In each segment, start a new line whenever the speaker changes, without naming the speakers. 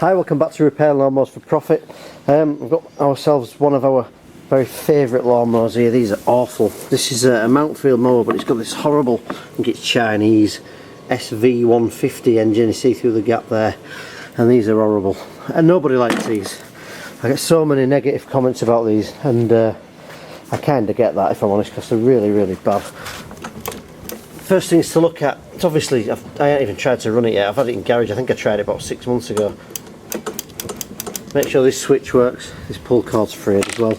Hi, welcome back to Repair Lawnmowers for Profit. We've got ourselves one of our very favourite lawnmowers here. These are awful. This is a Mountfield mower, but it's got this horrible, I think it's Chinese, SV150 engine. You see through the gap there, and these are horrible. And nobody likes these. I get so many negative comments about these, and I kind of get that, if I'm honest, because they're really, really bad. First things to look at, it's obviously, I haven't even tried to run it yet. I've had it in garage. I think I tried it about 6 months ago. Make sure this switch works. This pull cord's frayed as well.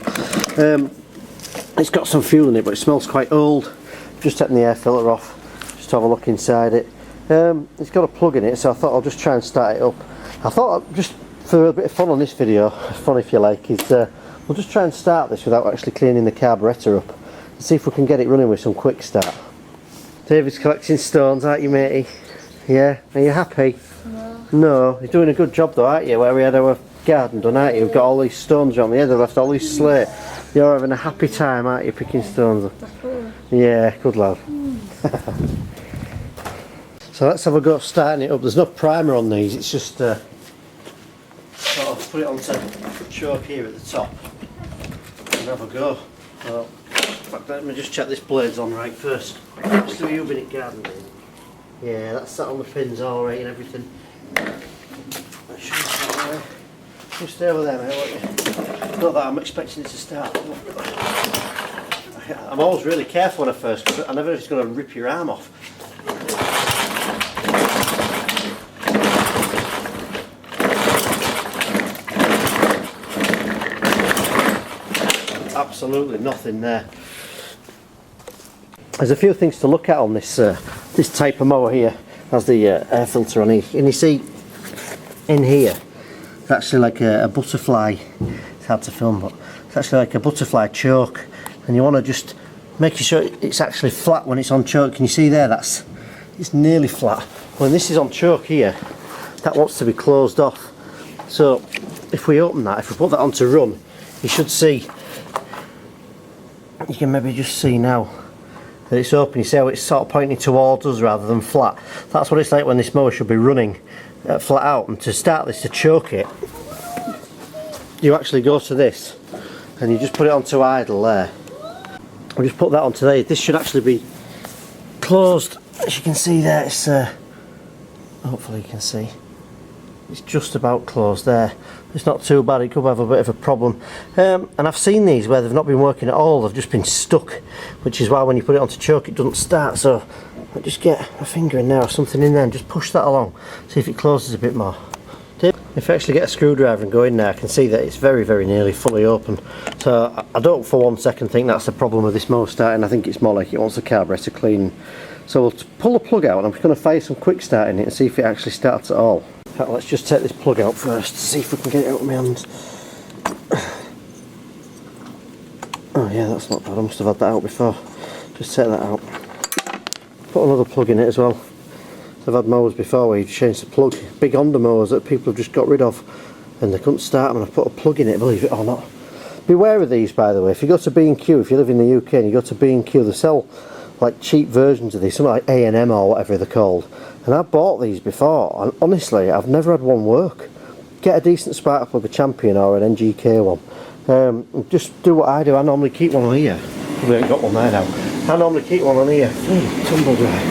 It's got some fuel in it, but it smells quite old. Just taking the air filter off, just to have a look inside it. It's got a plug in it, so I thought I'll just try and start it up. I thought just for a bit of fun on this video, fun if you like, is we'll just try and start this without actually cleaning the carburetor up and see if we can get it running with some quick start. David's collecting stones, aren't you, matey? Yeah? Are you happy? No. No? You're doing a good job though, aren't you? Where we had our garden done, aren't you? We've got all these stones around the end, I've left all these slate. You're having a happy time, aren't you, picking stones up? Yeah, good lad. So let's have a go starting it up. There's no primer on these, it's just sort of put it onto choke here at the top and have a go. Well, in fact, let me just check this blade's on right first. Still you've been at garden. Yeah, that's sat on the pins all right and everything. That should stay over there, mate, won't you? Not that I'm expecting it to start. I'm always really careful when I first, because I never know if it's going to rip your arm off. Absolutely nothing there. There's a few things to look at on this this type of mower here. Has the air filter on here, and you see in here it's actually like a butterfly. It's hard to film, but it's actually like a butterfly choke, and you want to just make sure it's actually flat when it's on choke. Can you see there? It's nearly flat. When this is on choke here, that wants to be closed off. So if we open that, if we put that onto run, you should see. You can maybe just see now that it's open. You see how it's sort of pointing towards us rather than flat. That's what it's like when this mower should be running flat out. And to start this, to choke it, you actually go to this and you just put it onto idle there. I'll just put that onto there. This should actually be closed. As you can see there, it's hopefully you can see. It's just about closed there. It's not too bad, it could have a bit of a problem. And I've seen these where they've not been working at all, they've just been stuck, which is why when you put it onto choke it doesn't start. So I'll just get a finger in there or something in there and just push that along, see if it closes a bit more. If I actually get a screwdriver and go in there, I can see that it's very, very nearly fully open. So I don't for one second think that's the problem with this mower starting. I think it's more like it wants the carburetor clean. So we'll pull the plug out and I'm just going to fire some quick start in it and see if it actually starts at all. In fact, let's just take this plug out first to see if we can get it out of my hands. Oh yeah, that's not bad. I must have had that out before. Just take that out. Put another plug in it as well. I've had mowers before where you change the plug. Big Honda mowers that people have just got rid of and they couldn't start them and I put a plug in it, believe it or not. Beware of these, by the way. If you go to B&Q, if you live in the UK and you go to B&Q, they sell like cheap versions of these, something like A&M or whatever they're called. And I bought these before and honestly I've never had one work. Get a decent spark plug, a Champion or an NGK one. Just do what I do. I normally keep one on here. Probably ain't got one there now. I normally keep one on here. Tumble dry.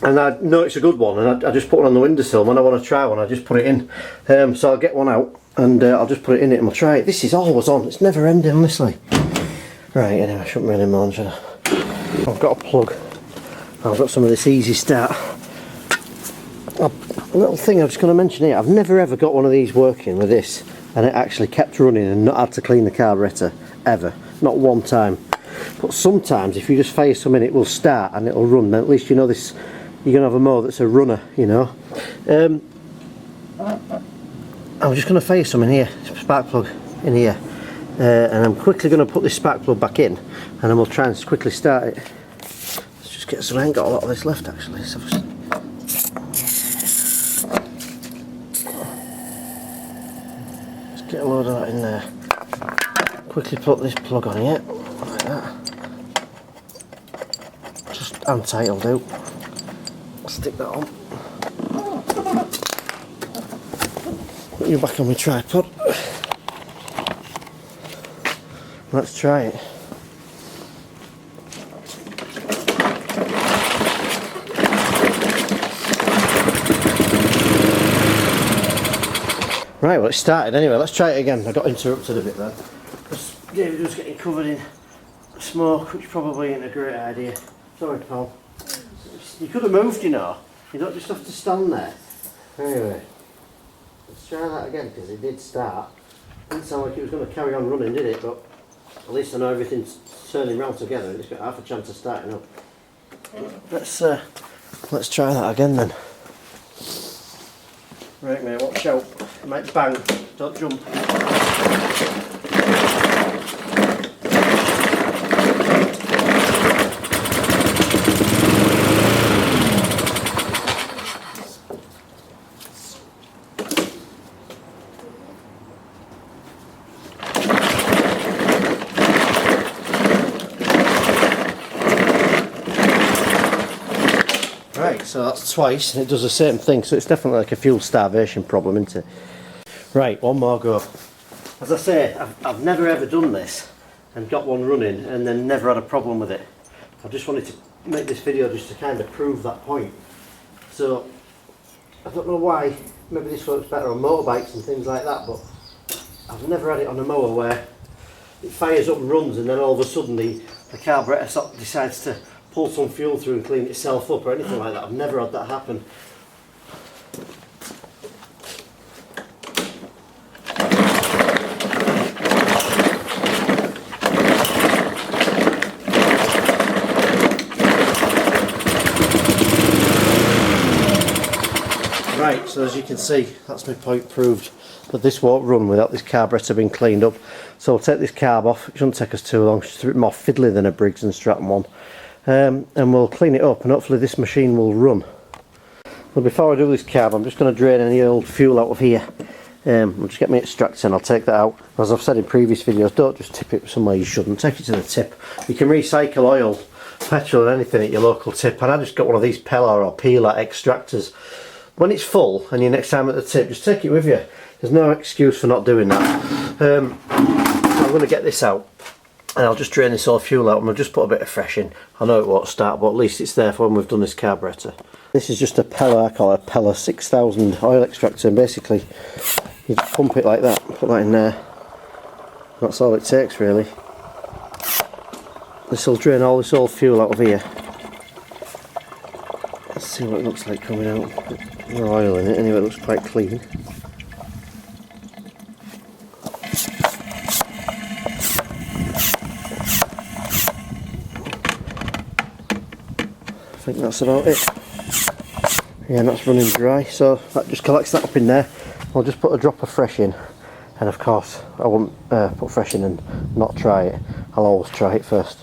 And I know it's a good one and I just put one on the windowsill. When I want to try one I just put it in. So I'll get one out and I'll just put it in it and we'll try it. This is always on. It's never ending, honestly. Right, anyway, I shouldn't really moan, should I? I've got a plug. I've got some of this easy start. A little thing I'm just going to mention here, I've never ever got one of these working with this and it actually kept running and not had to clean the carburetor, ever. Not one time. But sometimes if you just fire some in it will start and it'll run, then at least you know this, you're going to have a mower that's a runner, you know. I'm just going to fire some in here, spark plug in here. And I'm quickly going to put this spark plug back in and then we'll try and quickly start it. Let's just get some, I ain't got a lot of this left actually. So let's get a load of that in there. Quickly put this plug on here, like that. Just hand tight will do. Stick that on. Put you back on my tripod. Let's try it. Right, well it started anyway, let's try it again. I got interrupted a bit then. David was getting covered in smoke, which probably ain't a great idea. Sorry pal. You could have moved, you know. You don't just have to stand there. Anyway, let's try that again because it did start. Didn't sound like it was going to carry on running, did it? But at least I know everything's turning round together and it's got half a chance of starting up. Let's try that again then. Right mate, watch out. It might bang. Don't jump. Right, so that's twice and it does the same thing, so it's definitely like a fuel starvation problem, isn't it? Right, one more go. As I say, I've never ever done this and got one running and then never had a problem with it. I just wanted to make this video just to kind of prove that point. So, I don't know why, maybe this works better on motorbikes and things like that, but I've never had it on a mower where it fires up and runs and then all of a sudden the carburetor sort of decides to pull some fuel through and clean itself up or anything like that. I've never had that happen. Right, so as you can see, that's my point proved that this won't run without this carburetor being cleaned up. So we'll take this carb off. It shouldn't take us too long. It's just a bit more fiddly than a Briggs and Stratton one. And we'll clean it up and hopefully this machine will run. Well, before I do this carb, I'm just going to drain any old fuel out of here. I'll just get my extractor and I'll take that out. As I've said in previous videos, don't just tip it somewhere you shouldn't. Take it to the tip. You can recycle oil, petrol and anything at your local tip. And I just got one of these Peller or Peeler extractors. When it's full and you're next time at the tip, just take it with you. There's no excuse for not doing that. I'm going to get this out. And I'll just drain this all fuel out and we'll just put a bit of fresh in. I know it won't start, but at least it's there for when we've done this carburetor. This is just a Peller, I call it a Peller 6000 oil extractor, and basically you just pump it like that, put that in there. That's all it takes really. This will drain all this old fuel out of here. Let's see what it looks like coming out. No oil in it, anyway it looks quite clean. I think that's about it. Yeah, and that's running dry, so that just collects that up in there. I'll just put a drop of fresh in, and of course I won't put fresh in and not try it. I'll always try it first.